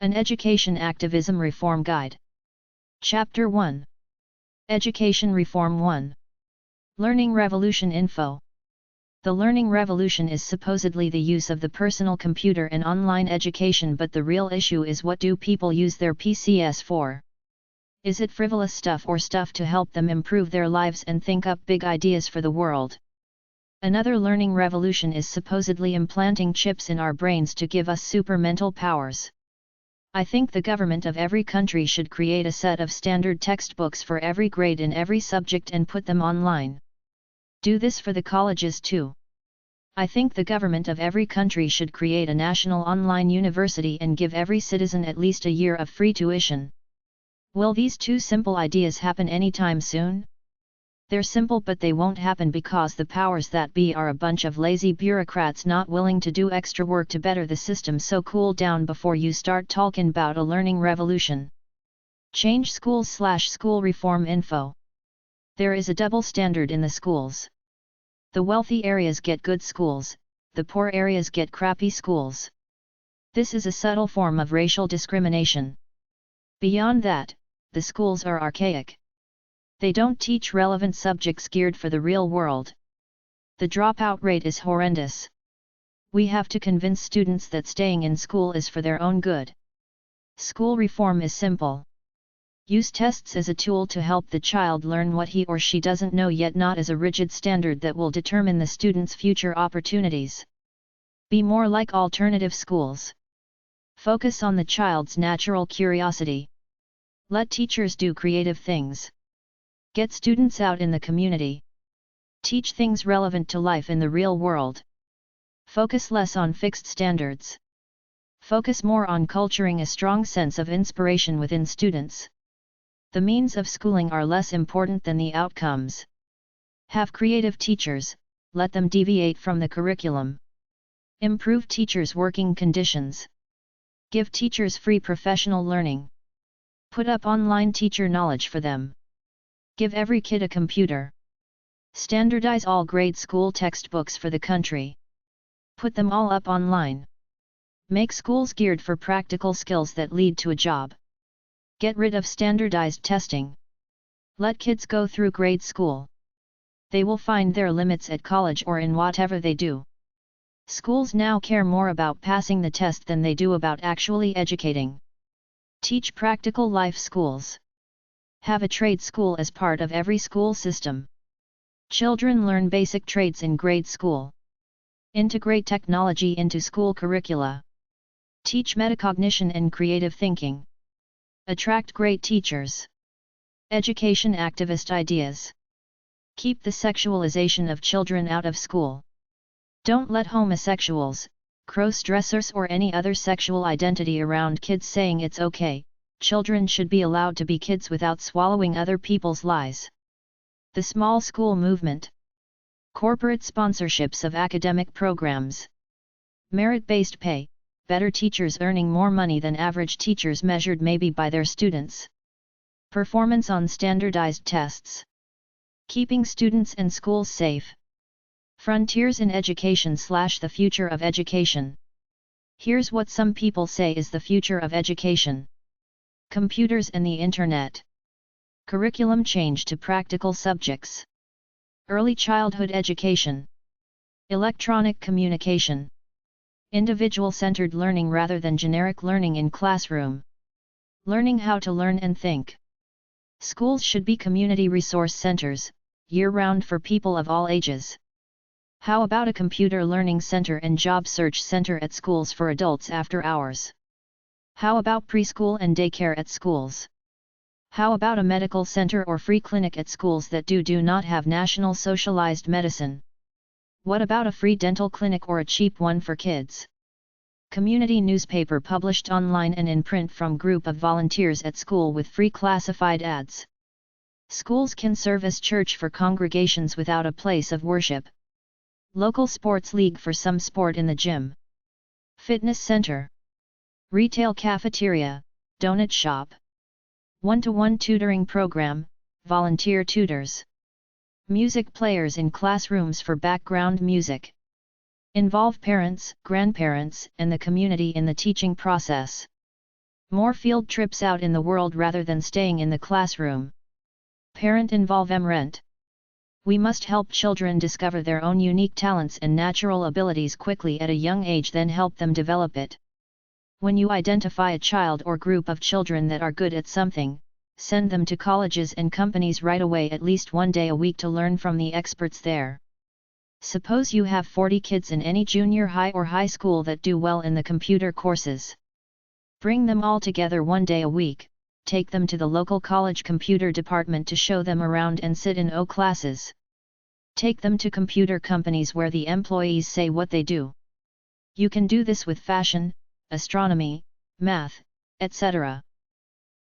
An Education Activism Reform Guide. Chapter 1. Education Reform 1. Learning Revolution Info. The learning revolution is supposedly the use of the personal computer and online education, but the real issue is, what do people use their PCs for? Is it frivolous stuff or stuff to help them improve their lives and think up big ideas for the world? Another learning revolution is supposedly implanting chips in our brains to give us super mental powers. I think the government of every country should create a set of standard textbooks for every grade in every subject and put them online. Do this for the colleges too. I think the government of every country should create a national online university and give every citizen at least a year of free tuition. Will these two simple ideas happen anytime soon? They're simple, but they won't happen because the powers that be are a bunch of lazy bureaucrats not willing to do extra work to better the system. So cool down before you start talking about a learning revolution. Change schools/school reform info. There is a double standard in the schools. The wealthy areas get good schools, the poor areas get crappy schools. This is a subtle form of racial discrimination. Beyond that, the schools are archaic. They don't teach relevant subjects geared for the real world. The dropout rate is horrendous. We have to convince students that staying in school is for their own good. School reform is simple. Use tests as a tool to help the child learn what he or she doesn't know yet, not as a rigid standard that will determine the student's future opportunities. Be more like alternative schools. Focus on the child's natural curiosity. Let teachers do creative things. Get students out in the community. Teach things relevant to life in the real world. Focus less on fixed standards. Focus more on culturing a strong sense of inspiration within students. The means of schooling are less important than the outcomes. Have creative teachers, let them deviate from the curriculum. Improve teachers' working conditions. Give teachers free professional learning. Put up online teacher knowledge for them. Give every kid a computer. Standardize all grade school textbooks for the country. Put them all up online. Make schools geared for practical skills that lead to a job. Get rid of standardized testing. Let kids go through grade school. They will find their limits at college or in whatever they do. Schools now care more about passing the test than they do about actually educating. Teach practical life schools. Have a trade school as part of every school system. Children learn basic trades in grade school. Integrate technology into school curricula. Teach metacognition and creative thinking. Attract great teachers. Education activist ideas. Keep the sexualization of children out of school. Don't let homosexuals, cross-dressers or any other sexual identity around kids saying it's okay. Children should be allowed to be kids without swallowing other people's lies. The small school movement. Corporate sponsorships of academic programs. Merit-based pay, better teachers earning more money than average teachers measured maybe by their students. Performance on standardized tests. Keeping students and schools safe. Frontiers in education/the future of education. Here's what some people say is the future of education. Computers and the Internet. Curriculum change to practical subjects. Early childhood education. Electronic communication. Individual-centered learning rather than generic learning in classroom. Learning how to learn and think. Schools should be community resource centers, year-round for people of all ages. How about a computer learning center and job search center at schools for adults after hours? How about preschool and daycare at schools? How about a medical center or free clinic at schools that do not have national socialized medicine? What about a free dental clinic or a cheap one for kids? Community newspaper published online and in print from group of volunteers at school with free classified ads. Schools can serve as church for congregations without a place of worship. Local sports league for some sport in the gym. Fitness center. Retail cafeteria, donut shop. One-to-one tutoring program, volunteer tutors. Music players in classrooms for background music. Involve parents, grandparents, and the community in the teaching process. More field trips out in the world rather than staying in the classroom. Parent involvement. We must help children discover their own unique talents and natural abilities quickly at a young age, then help them develop it. When you identify a child or group of children that are good at something, send them to colleges and companies right away, at least one day a week, to learn from the experts there. Suppose you have 40 kids in any junior high or high school that do well in the computer courses. Bring them all together one day a week, take them to the local college computer department to show them around and sit in O classes. Take them to computer companies where the employees say what they do. You can do this with fashion, astronomy, math, etc.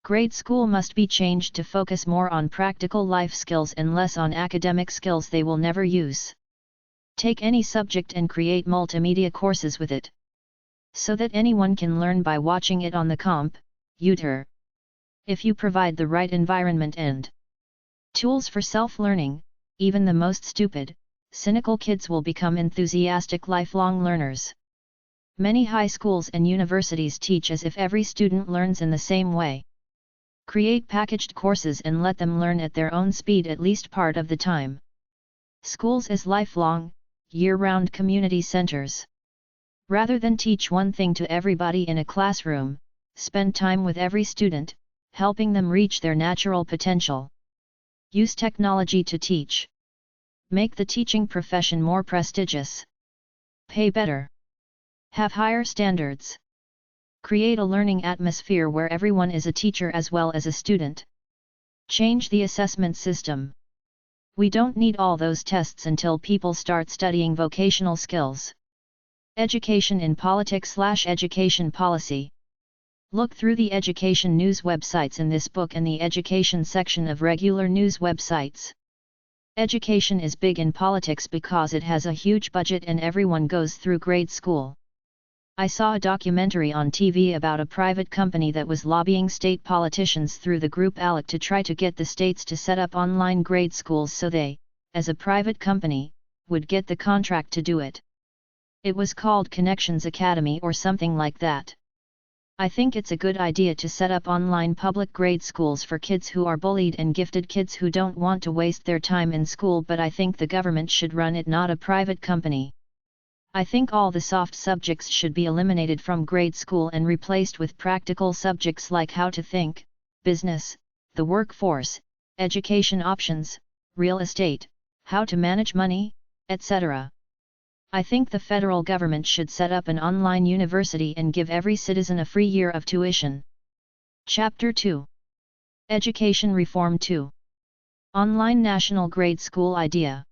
Grade school must be changed to focus more on practical life skills and less on academic skills they will never use. Take any subject and create multimedia courses with it, so that anyone can learn by watching it on the computer. If you provide the right environment and tools for self-learning, even the most stupid, cynical kids will become enthusiastic lifelong learners. Many high schools and universities teach as if every student learns in the same way. Create packaged courses and let them learn at their own speed at least part of the time. Schools as lifelong, year-round community centers. Rather than teach one thing to everybody in a classroom, spend time with every student, helping them reach their natural potential. Use technology to teach. Make the teaching profession more prestigious. Pay better. Have higher standards. Create a learning atmosphere where everyone is a teacher as well as a student. Change the assessment system. We don't need all those tests until people start studying vocational skills. Education in politics/education policy. Look through the education news websites in this book and the education section of regular news websites. Education is big in politics because it has a huge budget and everyone goes through grade school. I saw a documentary on TV about a private company that was lobbying state politicians through the group ALEC to try to get the states to set up online grade schools so they, as a private company, would get the contract to do it. It was called Connections Academy or something like that. I think it's a good idea to set up online public grade schools for kids who are bullied and gifted kids who don't want to waste their time in school, but I think the government should run it, not a private company. I think all the soft subjects should be eliminated from grade school and replaced with practical subjects like how to think, business, the workforce, education options, real estate, how to manage money, etc. I think the federal government should set up an online university and give every citizen a free year of tuition. Chapter 2. Education Reform 2. Online National Grade School Idea.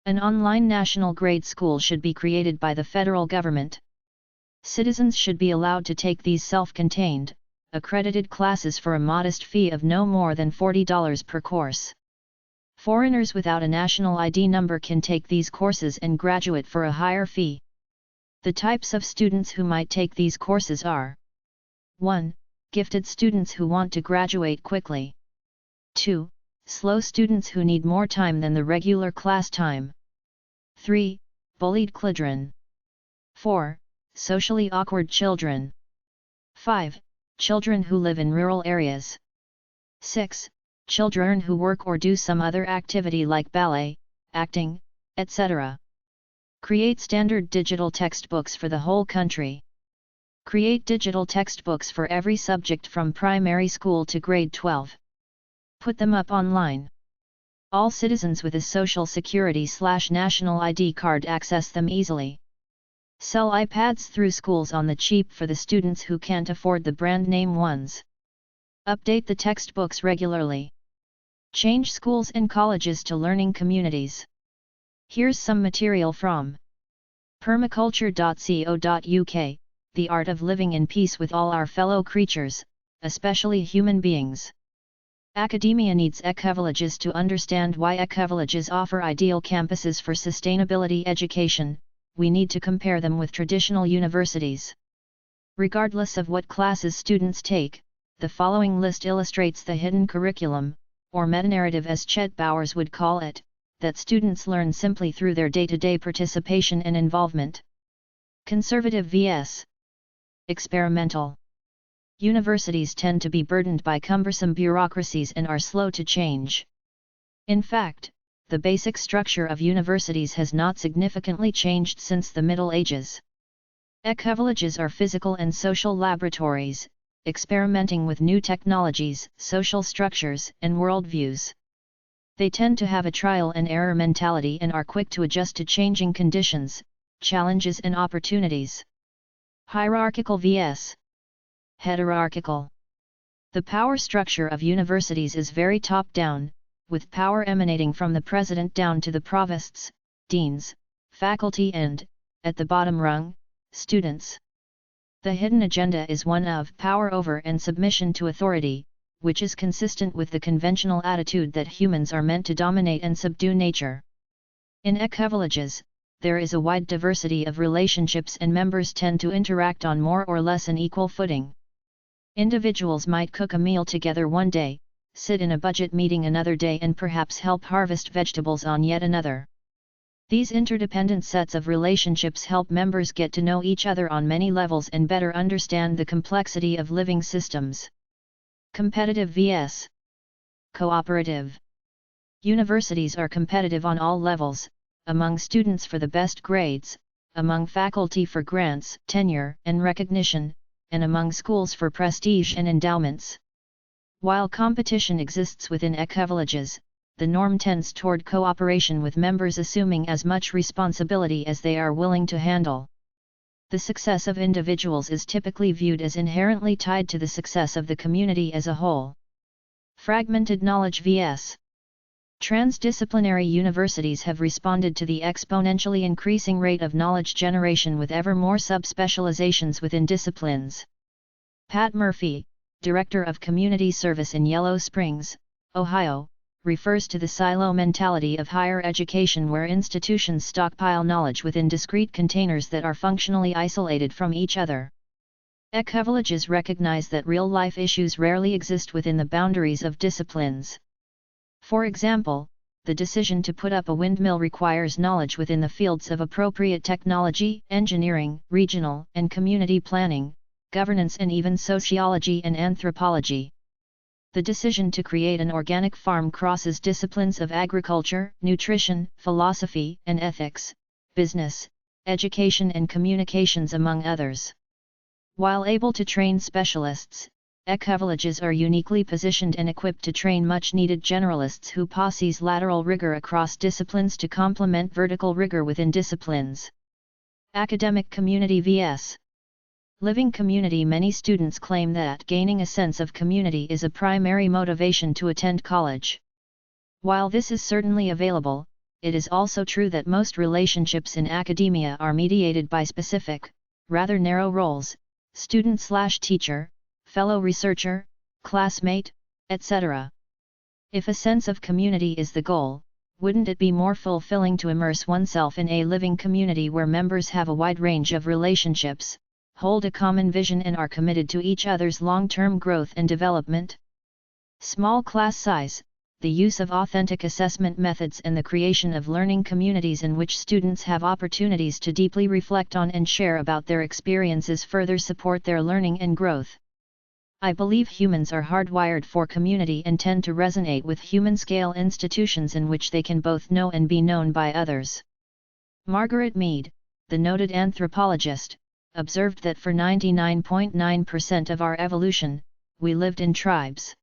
An online national grade school should be created by the federal government. Citizens should be allowed to take these self-contained, accredited classes for a modest fee of no more than $40 per course. Foreigners without a national ID number can take these courses and graduate for a higher fee. The types of students who might take these courses are: 1. Gifted students who want to graduate quickly. 2. Slow students who need more time than the regular class time. 3. Bullied children. 4. Socially awkward children. 5. Children who live in rural areas. 6. Children who work or do some other activity like ballet, acting, etc. Create standard digital textbooks for the whole country. Create digital textbooks for every subject from primary school to grade 12. Put them up online. All citizens with a social security/national ID card access them easily. Sell iPads through schools on the cheap for the students who can't afford the brand name ones. Update the textbooks regularly. Change schools and colleges to learning communities. Here's some material from permaculture.co.uk, The Art of Living in Peace with All Our Fellow Creatures, especially human beings. Academia needs ecovillages to understand why ecovillages offer ideal campuses for sustainability education. We need to compare them with traditional universities. Regardless of what classes students take, the following list illustrates the hidden curriculum, or metanarrative as Chet Bowers would call it, that students learn simply through their day-to-day participation and involvement. Conservative vs. Experimental. Universities tend to be burdened by cumbersome bureaucracies and are slow to change. In fact, the basic structure of universities has not significantly changed since the Middle Ages. Ecovillages are physical and social laboratories, experimenting with new technologies, social structures, and worldviews. They tend to have a trial and error mentality and are quick to adjust to changing conditions, challenges and opportunities. Hierarchical vs. Heterarchical. The power structure of universities is very top-down, with power emanating from the president down to the provosts, deans, faculty and, at the bottom rung, students. The hidden agenda is one of power over and submission to authority, which is consistent with the conventional attitude that humans are meant to dominate and subdue nature. In ecovillages, there is a wide diversity of relationships and members tend to interact on more or less an equal footing. Individuals might cook a meal together one day, sit in a budget meeting another day and perhaps help harvest vegetables on yet another. These interdependent sets of relationships help members get to know each other on many levels and better understand the complexity of living systems. Competitive vs. Cooperative. Universities are competitive on all levels, among students for the best grades, among faculty for grants, tenure, and recognition, and among schools for prestige and endowments. While competition exists within ecovillages, the norm tends toward cooperation with members assuming as much responsibility as they are willing to handle. The success of individuals is typically viewed as inherently tied to the success of the community as a whole. Fragmented knowledge vs. Transdisciplinary universities have responded to the exponentially increasing rate of knowledge generation with ever more subspecializations within disciplines. Pat Murphy, Director of Community Service in Yellow Springs, Ohio, refers to the silo mentality of higher education where institutions stockpile knowledge within discrete containers that are functionally isolated from each other. Ecovillages recognize that real-life issues rarely exist within the boundaries of disciplines. For example, the decision to put up a windmill requires knowledge within the fields of appropriate technology, engineering, regional and community planning, governance and even sociology and anthropology. The decision to create an organic farm crosses disciplines of agriculture, nutrition, philosophy and ethics, business, education and communications among others. While able to train specialists, ecovillages are uniquely positioned and equipped to train much-needed generalists who possess lateral rigor across disciplines to complement vertical rigor within disciplines. Academic community vs. Living community. Many students claim that gaining a sense of community is a primary motivation to attend college. While this is certainly available, it is also true that most relationships in academia are mediated by specific, rather narrow roles: student/teacher, fellow researcher, classmate, etc. If a sense of community is the goal, wouldn't it be more fulfilling to immerse oneself in a living community where members have a wide range of relationships, hold a common vision and are committed to each other's long-term growth and development? Small class size, the use of authentic assessment methods and the creation of learning communities in which students have opportunities to deeply reflect on and share about their experiences further support their learning and growth. I believe humans are hardwired for community and tend to resonate with human-scale institutions in which they can both know and be known by others. Margaret Mead, the noted anthropologist, observed that for 99.9% of our evolution, we lived in tribes.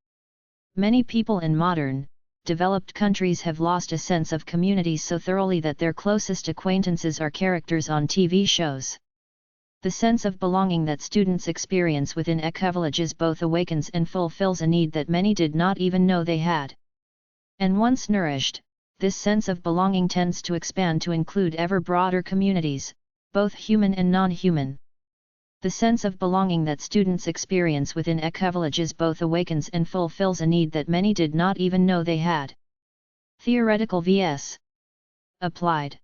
Many people in modern, developed countries have lost a sense of community so thoroughly that their closest acquaintances are characters on TV shows. The sense of belonging that students experience within ecovillages both awakens and fulfills a need that many did not even know they had. And once nourished, this sense of belonging tends to expand to include ever broader communities, both human and non-human. The sense of belonging that students experience within ecovillages both awakens and fulfills a need that many did not even know they had. Theoretical vs. Applied.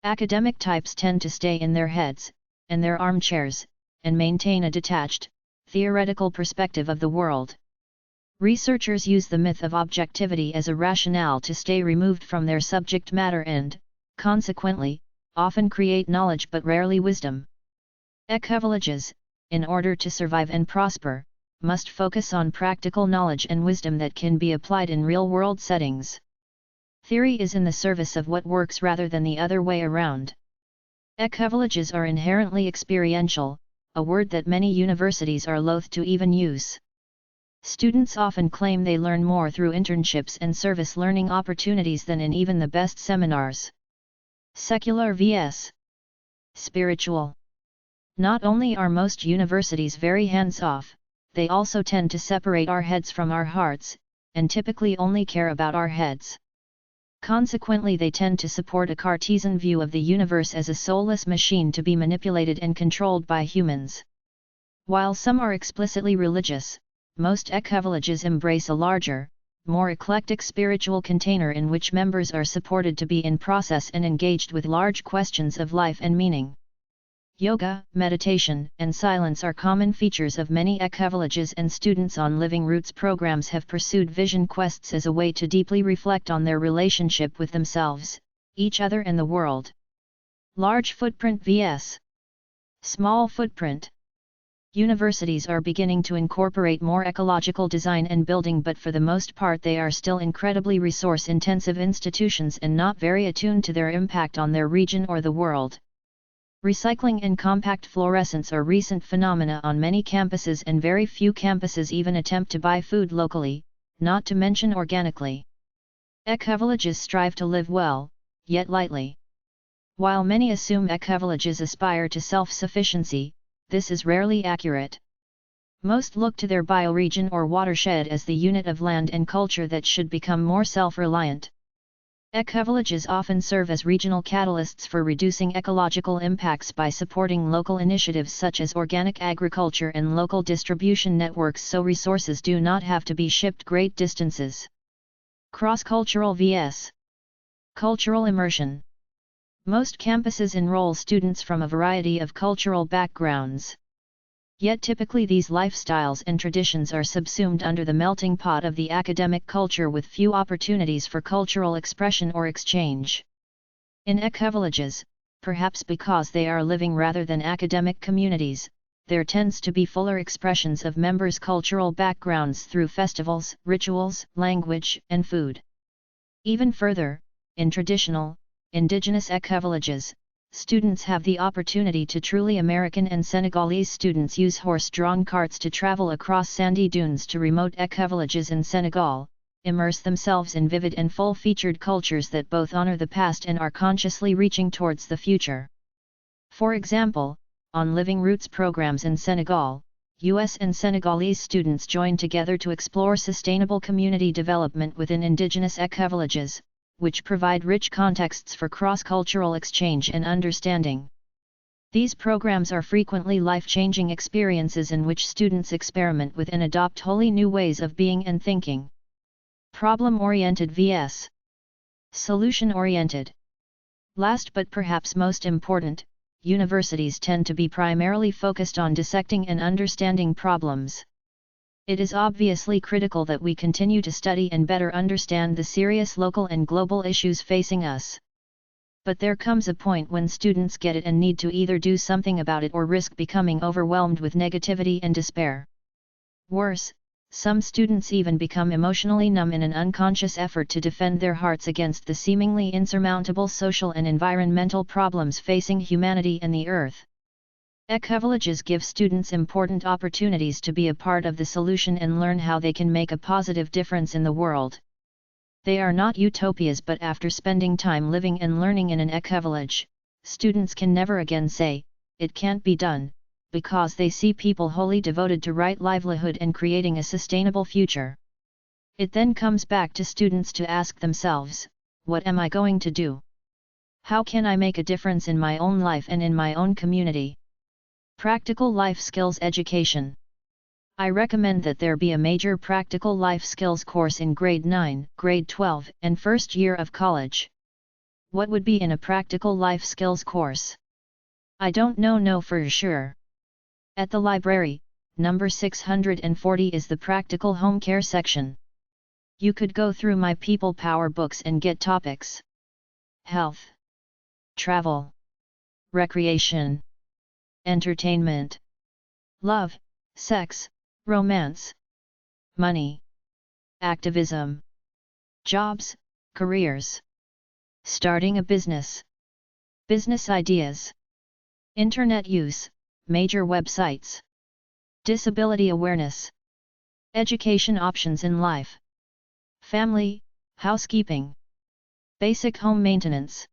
Academic types tend to stay in their heads, and their armchairs, and maintain a detached, theoretical perspective of the world. Researchers use the myth of objectivity as a rationale to stay removed from their subject matter and, consequently, often create knowledge but rarely wisdom. Ecovillages, in order to survive and prosper, must focus on practical knowledge and wisdom that can be applied in real-world settings. Theory is in the service of what works rather than the other way around. Ecovillages are inherently experiential, a word that many universities are loath to even use. Students often claim they learn more through internships and service learning opportunities than in even the best seminars. Secular vs. spiritual. Not only are most universities very hands-off, they also tend to separate our heads from our hearts, and typically only care about our heads. Consequently, they tend to support a Cartesian view of the universe as a soulless machine to be manipulated and controlled by humans. While some are explicitly religious, most ecovillages embrace a larger, more eclectic spiritual container in which members are supported to be in process and engaged with large questions of life and meaning. Yoga, meditation, and silence are common features of many ecovillages, and students on Living Roots programs have pursued vision quests as a way to deeply reflect on their relationship with themselves, each other and the world. Large footprint vs. small footprint. Universities are beginning to incorporate more ecological design and building, but for the most part they are still incredibly resource-intensive institutions and not very attuned to their impact on their region or the world. Recycling and compact fluorescence are recent phenomena on many campuses, and very few campuses even attempt to buy food locally, not to mention organically. Ecovillages strive to live well, yet lightly. While many assume ecovillages aspire to self-sufficiency, this is rarely accurate. Most look to their bioregion or watershed as the unit of land and culture that should become more self-reliant. Ecovillages often serve as regional catalysts for reducing ecological impacts by supporting local initiatives such as organic agriculture and local distribution networks, so resources do not have to be shipped great distances. Cross-cultural vs. cultural immersion. Most campuses enroll students from a variety of cultural backgrounds. Yet typically these lifestyles and traditions are subsumed under the melting pot of the academic culture, with few opportunities for cultural expression or exchange. In ecovillages, perhaps because they are living rather than academic communities, there tends to be fuller expressions of members' cultural backgrounds through festivals, rituals, language, and food. Even further, in traditional, indigenous ecovillages, students have the opportunity to truly American and Senegalese students use horse-drawn carts to travel across sandy dunes to remote ecovillages in Senegal, immerse themselves in vivid and full-featured cultures that both honor the past and are consciously reaching towards the future. For example, on Living Roots programs in Senegal, U.S. and Senegalese students join together to explore sustainable community development within indigenous ecovillages, which provide rich contexts for cross-cultural exchange and understanding. These programs are frequently life-changing experiences in which students experiment with and adopt wholly new ways of being and thinking. Problem-oriented vs. solution-oriented. Last but perhaps most important, universities tend to be primarily focused on dissecting and understanding problems. It is obviously critical that we continue to study and better understand the serious local and global issues facing us. But there comes a point when students get it and need to either do something about it or risk becoming overwhelmed with negativity and despair. Worse, some students even become emotionally numb in an unconscious effort to defend their hearts against the seemingly insurmountable social and environmental problems facing humanity and the earth. Ecovillages give students important opportunities to be a part of the solution and learn how they can make a positive difference in the world. They are not utopias, but after spending time living and learning in an ecovillage, students can never again say, "It can't be done," because they see people wholly devoted to right livelihood and creating a sustainable future. It then comes back to students to ask themselves, what am I going to do? How can I make a difference in my own life and in my own community? Practical life skills education. I recommend that there be a major practical life skills course in grade 9, grade 12, and first year of college. What would be in a practical life skills course? I don't know for sure. At the library, number 640 is the practical home care section. You could go through my People Power books and get topics: health, travel, recreation, entertainment, love, sex, romance, money, activism, jobs, careers, starting a business, business ideas, internet use, major websites, disability awareness, education options in life, family, housekeeping, basic home maintenance,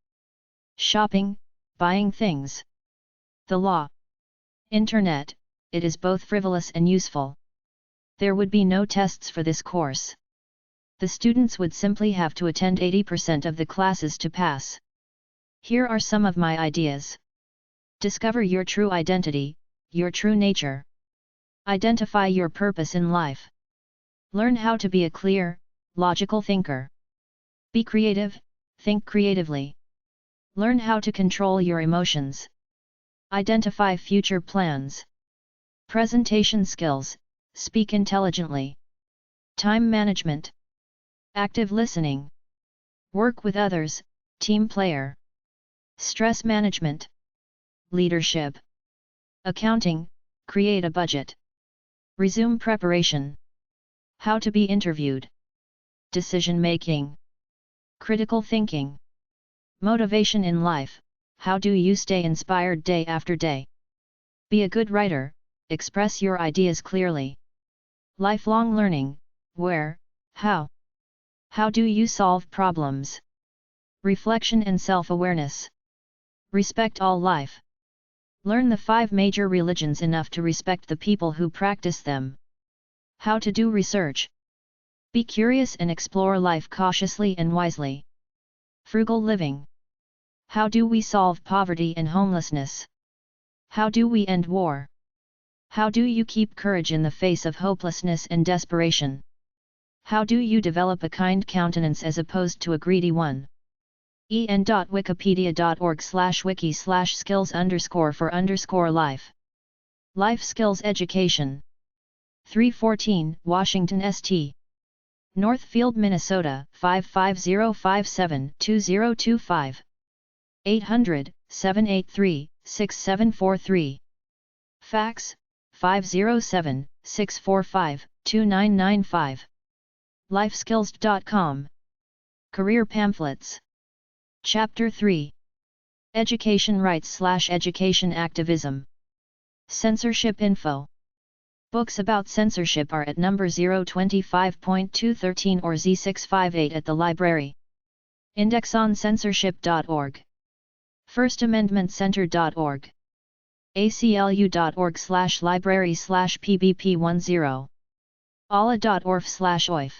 shopping, buying things, the law, internet. It is both frivolous and useful. There would be no tests for this course. The students would simply have to attend 80% of the classes to pass. Here are some of my ideas. Discover your true identity, your true nature. Identify your purpose in life. Learn how to be a clear, logical thinker. Be creative, think creatively. Learn how to control your emotions. Identify future plans. Presentation skills, speak intelligently. Time management. Active listening. Work with others, team player. Stress management. Leadership. Accounting, create a budget. Resume preparation. How to be interviewed. Decision making. Critical thinking. Motivation in life, how do you stay inspired day after day? Be a good writer, express your ideas clearly. Lifelong learning, where, how? How do you solve problems? Reflection and self-awareness. Respect all life. Learn the 5 major religions enough to respect the people who practice them. How to do research. Be curious and explore life cautiously and wisely. Frugal living. How do we solve poverty and homelessness? How do we end war? How do you keep courage in the face of hopelessness and desperation? How do you develop a kind countenance as opposed to a greedy one? en.wikipedia.org/wiki/skills_for_life. Life Skills Education. 314, Washington St. Northfield, Minnesota, 55057-2025. 800-783-6743. Fax, 507-645-2995. Lifeskills.com. Career Pamphlets. Chapter 3. Education Rights/Education Activism. Censorship Info. Books about censorship are at number 025.213 or Z658 at the library. Indexoncensorship.org. FirstAmendmentCenter.org. aclu.org/library/pbp10. ala.orf/oif.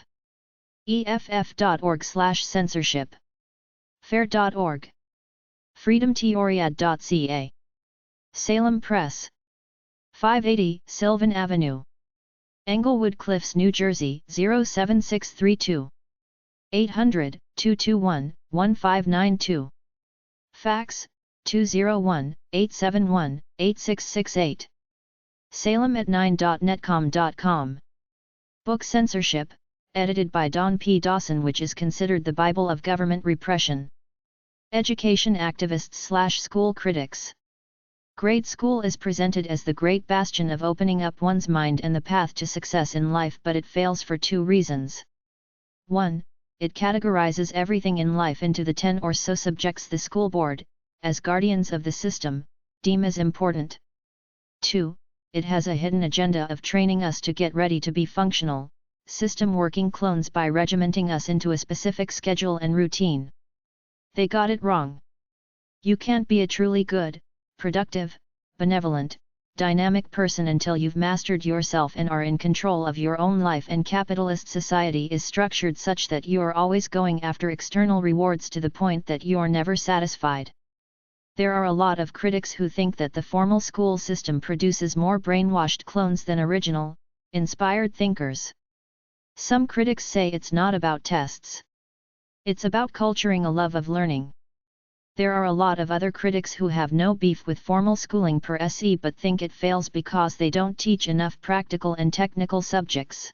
eff.org/censorship. fair.org. freedomtoriad.ca. Salem Press. 580 Sylvan Avenue, Englewood Cliffs, New Jersey 07632. 800-221-1592. Fax, 201-871-8668. salem@9.netcom.com. Book Censorship, edited by Don P. Dawson, which is considered the Bible of government repression. Education activists/school critics. Grade school is presented as the great bastion of opening up one's mind and the path to success in life, but it fails for 2 reasons. 1. It categorizes everything in life into the 10 or so subjects the school board, as guardians of the system, deem as important. 2. It has a hidden agenda of training us to get ready to be functional, system-working clones by regimenting us into a specific schedule and routine. They got it wrong. You can't be a truly good, productive, benevolent, dynamic person until you've mastered yourself and are in control of your own life, and capitalist society is structured such that you are always going after external rewards to the point that you are never satisfied. There are a lot of critics who think that the formal school system produces more brainwashed clones than original, inspired thinkers. Some critics say it's not about tests. It's about culturing a love of learning. There are a lot of other critics who have no beef with formal schooling per se, but think it fails because they don't teach enough practical and technical subjects.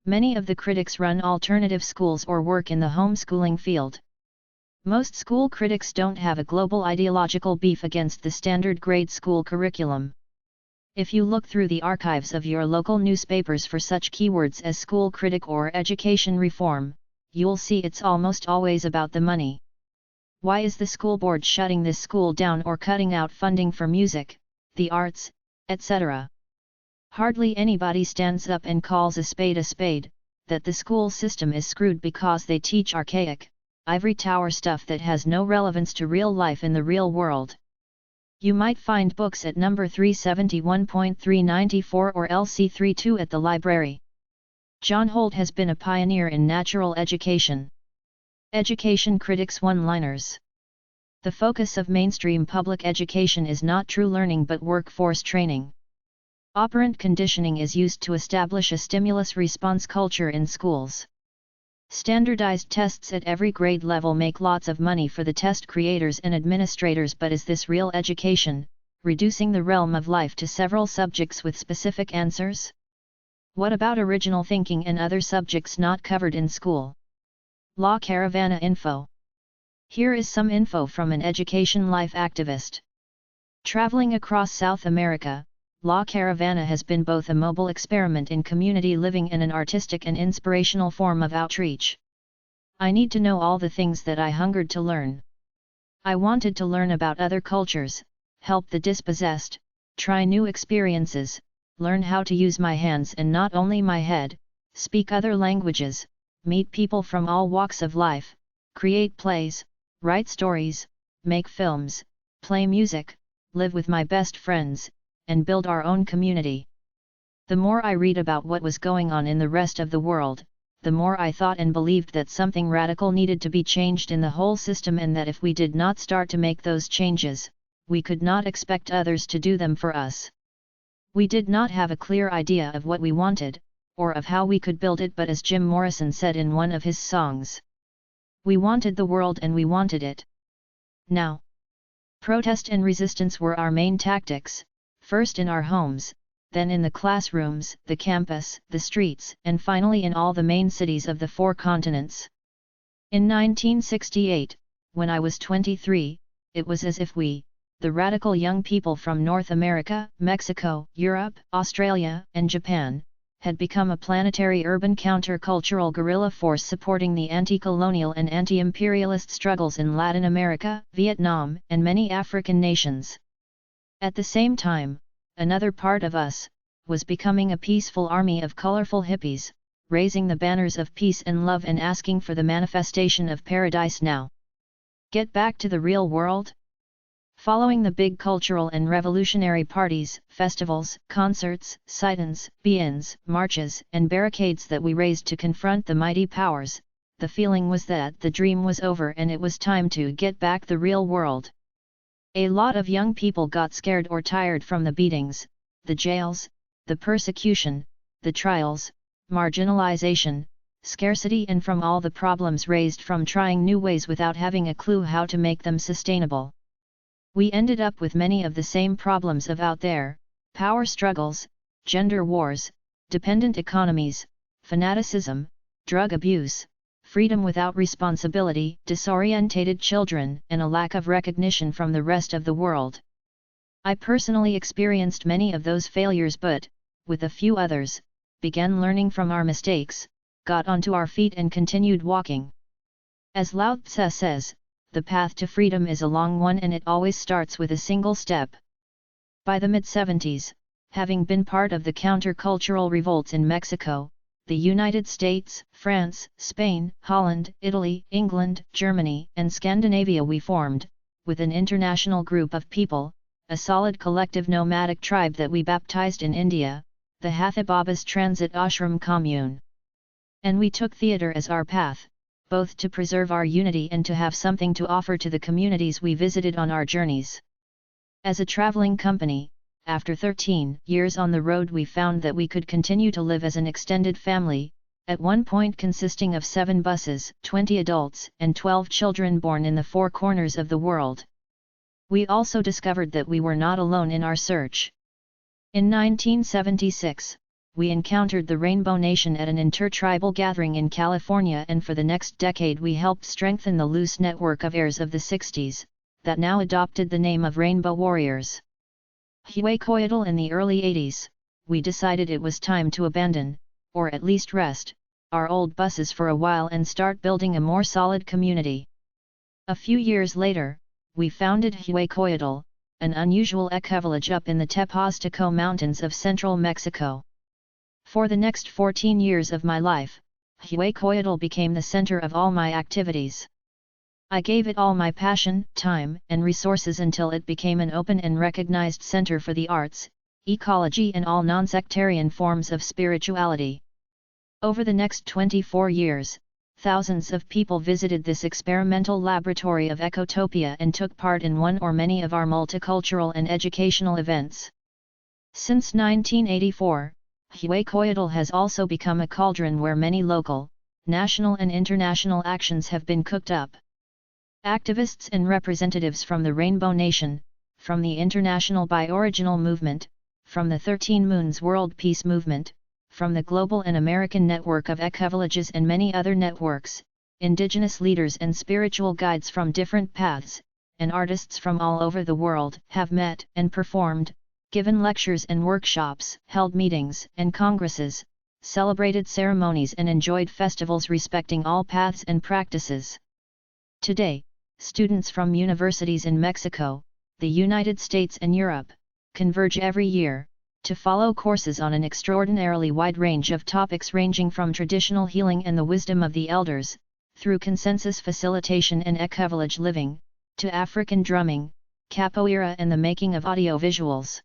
Many of the critics run alternative schools or work in the homeschooling field. Most school critics don't have a global ideological beef against the standard grade school curriculum. If you look through the archives of your local newspapers for such keywords as school critic or education reform, you'll see it's almost always about the money. Why is the school board shutting this school down or cutting out funding for music, the arts, etc.? Hardly anybody stands up and calls a spade, that the school system is screwed because they teach archaic, ivory tower stuff that has no relevance to real life in the real world. You might find books at number 371.394 or LC32 at the library. John Holt has been a pioneer in natural education. Education critics one-liners. The focus of mainstream public education is not true learning but workforce training. Operant conditioning is used to establish a stimulus-response culture in schools. Standardized tests at every grade level make lots of money for the test creators and administrators, but is this real education, reducing the realm of life to several subjects with specific answers? What about original thinking and other subjects not covered in school? La Caravana info. Here is some info from an education life activist. Traveling across South America, La Caravana has been both a mobile experiment in community living and an artistic and inspirational form of outreach. I need to know all the things that I hungered to learn. I wanted to learn about other cultures, help the dispossessed, try new experiences, learn how to use my hands and not only my head, speak other languages, meet people from all walks of life, create plays, write stories, make films, play music, live with my best friends, and build our own community. The more I read about what was going on in the rest of the world, the more I thought and believed that something radical needed to be changed in the whole system, and that if we did not start to make those changes, we could not expect others to do them for us. We did not have a clear idea of what we wanted, or of how we could build it, but as Jim Morrison said in one of his songs, we wanted the world and we wanted it now. Protest and resistance were our main tactics, first in our homes, then in the classrooms, the campus, the streets, and finally in all the main cities of the 4 continents. In 1968, when I was 23, it was as if we, the radical young people from North America, Mexico, Europe, Australia, and Japan, had become a planetary urban counter-cultural guerrilla force supporting the anti-colonial and anti-imperialist struggles in Latin America, Vietnam, and many African nations. At the same time, another part of us was becoming a peaceful army of colorful hippies, raising the banners of peace and love and asking for the manifestation of paradise now. Get back to the real world? Following the big cultural and revolutionary parties, festivals, concerts, sit-ins, be-ins, marches, and barricades that we raised to confront the mighty powers, the feeling was that the dream was over and it was time to get back the real world. A lot of young people got scared or tired from the beatings, the jails, the persecution, the trials, marginalization, scarcity, and from all the problems raised from trying new ways without having a clue how to make them sustainable. We ended up with many of the same problems of out there: power struggles, gender wars, dependent economies, fanaticism, drug abuse, freedom without responsibility, disorientated children, and a lack of recognition from the rest of the world. I personally experienced many of those failures, but, with a few others, began learning from our mistakes, got onto our feet and continued walking. As Lao Tse says, the path to freedom is a long one and it always starts with a single step. By the mid-70s, having been part of the counter-cultural revolts in Mexico, the United States, France, Spain, Holland, Italy, England, Germany, and Scandinavia, we formed, with an international group of people, a solid collective nomadic tribe that we baptized in India, the Hathibabas Transit Ashram Commune. And we took theatre as our path, both to preserve our unity and to have something to offer to the communities we visited on our journeys. As a traveling company, after 13 years on the road, we found that we could continue to live as an extended family, at one point consisting of 7 buses, 20 adults, and 12 children born in the 4 corners of the world. We also discovered that we were not alone in our search. In 1976, we encountered the Rainbow Nation at an intertribal gathering in California, and for the next decade we helped strengthen the loose network of heirs of the 60s, that now adopted the name of Rainbow Warriors. Huaycoyotl in the early 80s, we decided it was time to abandon, or at least rest, our old buses for a while and start building a more solid community. A few years later, we founded Huaycoyotl, an unusual ecovillage up in the Tepozteco Mountains of central Mexico. For the next 14 years of my life, Huaycoyotl became the center of all my activities. I gave it all my passion, time, and resources until it became an open and recognized center for the arts, ecology and all non-sectarian forms of spirituality. Over the next 24 years, thousands of people visited this experimental laboratory of ecotopia and took part in one or many of our multicultural and educational events. Since 1984, Huaycoyotl has also become a cauldron where many local, national and international actions have been cooked up. Activists and representatives from the Rainbow Nation, from the International Bioregional Movement, from the 13 Moons World Peace Movement, from the Global and American Network of Ecovillages and many other networks, indigenous leaders and spiritual guides from different paths, and artists from all over the world have met and performed, given lectures and workshops, held meetings and congresses, celebrated ceremonies and enjoyed festivals respecting all paths and practices. Today, students from universities in Mexico, the United States and Europe, converge every year, to follow courses on an extraordinarily wide range of topics ranging from traditional healing and the wisdom of the elders, through consensus facilitation and ecovillage living, to African drumming, capoeira and the making of audiovisuals.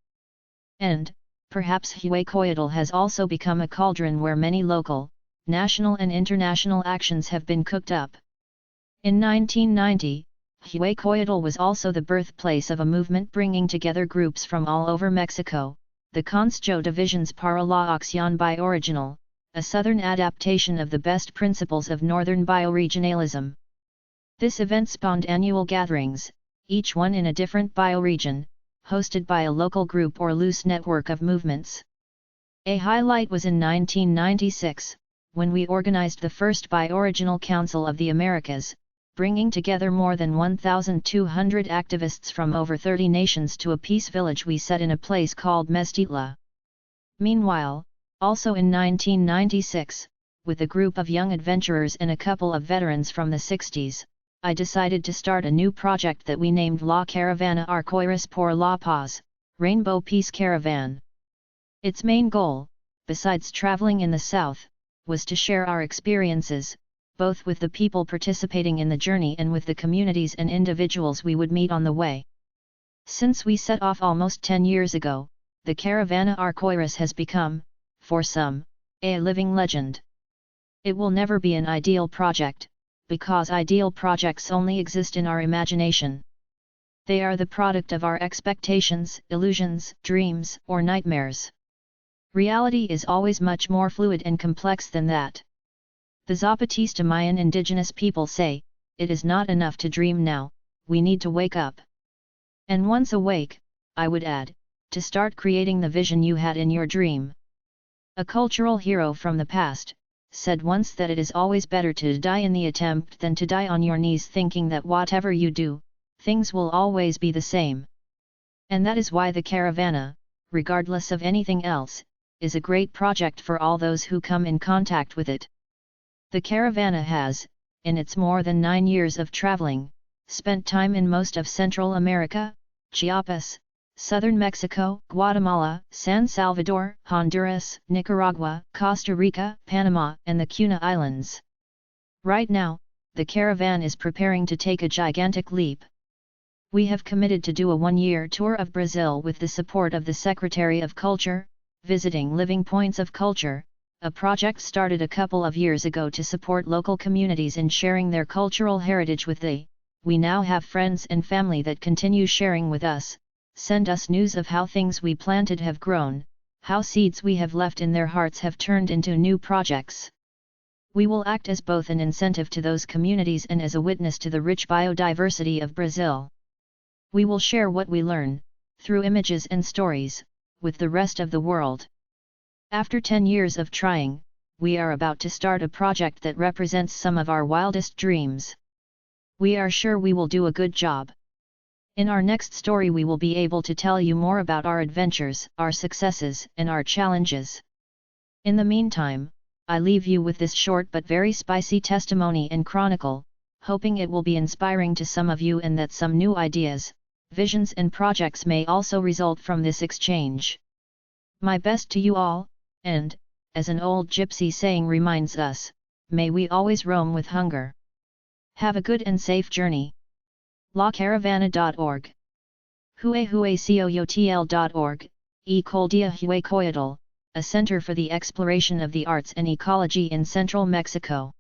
And, perhaps Huaycoyotl has also become a cauldron where many local, national and international actions have been cooked up. In 1990, Huaycoyotl was also the birthplace of a movement bringing together groups from all over Mexico, the Constjo Division's Para la Acción Bioregional, a southern adaptation of the best principles of northern bioregionalism. This event spawned annual gatherings, each one in a different bioregion, hosted by a local group or loose network of movements. A highlight was in 1996, when we organized the first Bioregional Council of the Americas, bringing together more than 1,200 activists from over 30 nations to a peace village we set in a place called Meztitla. Meanwhile, also in 1996, with a group of young adventurers and a couple of veterans from the 60s, I decided to start a new project that we named La Caravana Arcoiris por la Paz, Rainbow Peace Caravan. Its main goal, besides traveling in the South, was to share our experiences, both with the people participating in the journey and with the communities and individuals we would meet on the way. Since we set off almost 10 years ago, the Caravana Arcoiris has become, for some, a living legend. It will never be an ideal project, because ideal projects only exist in our imagination. They are the product of our expectations, illusions, dreams, or nightmares. Reality is always much more fluid and complex than that. The Zapatista Mayan indigenous people say, it is not enough to dream now, we need to wake up. And once awake, I would add, to start creating the vision you had in your dream. A cultural hero from the past said once that it is always better to die in the attempt than to die on your knees thinking that whatever you do, things will always be the same. And that is why the Caravana, regardless of anything else, is a great project for all those who come in contact with it. The Caravana has, in its more than 9 years of traveling, spent time in most of Central America, Chiapas, southern Mexico, Guatemala, San Salvador, Honduras, Nicaragua, Costa Rica, Panama, and the Cuna Islands. Right now, the caravan is preparing to take a gigantic leap. We have committed to do a 1-year tour of Brazil with the support of the Secretary of Culture, visiting Living Points of Culture, a project started a couple of years ago to support local communities in sharing their cultural heritage with the. We now have friends and family that continue sharing with us, send us news of how things we planted have grown, how seeds we have left in their hearts have turned into new projects. We will act as both an incentive to those communities and as a witness to the rich biodiversity of Brazil. We will share what we learn, through images and stories, with the rest of the world. After 10 years of trying, we are about to start a project that represents some of our wildest dreams. We are sure we will do a good job. In our next story we will be able to tell you more about our adventures, our successes, and our challenges. In the meantime, I leave you with this short but very spicy testimony and chronicle, hoping it will be inspiring to some of you and that some new ideas, visions and projects may also result from this exchange. My best to you all, and, as an old gypsy saying reminds us, may we always roam with hunger. Have a good and safe journey. lacaravana.org. Huehuecoyotl.org, Ecoldia Huecoyotl, a center for the exploration of the arts and ecology in central Mexico.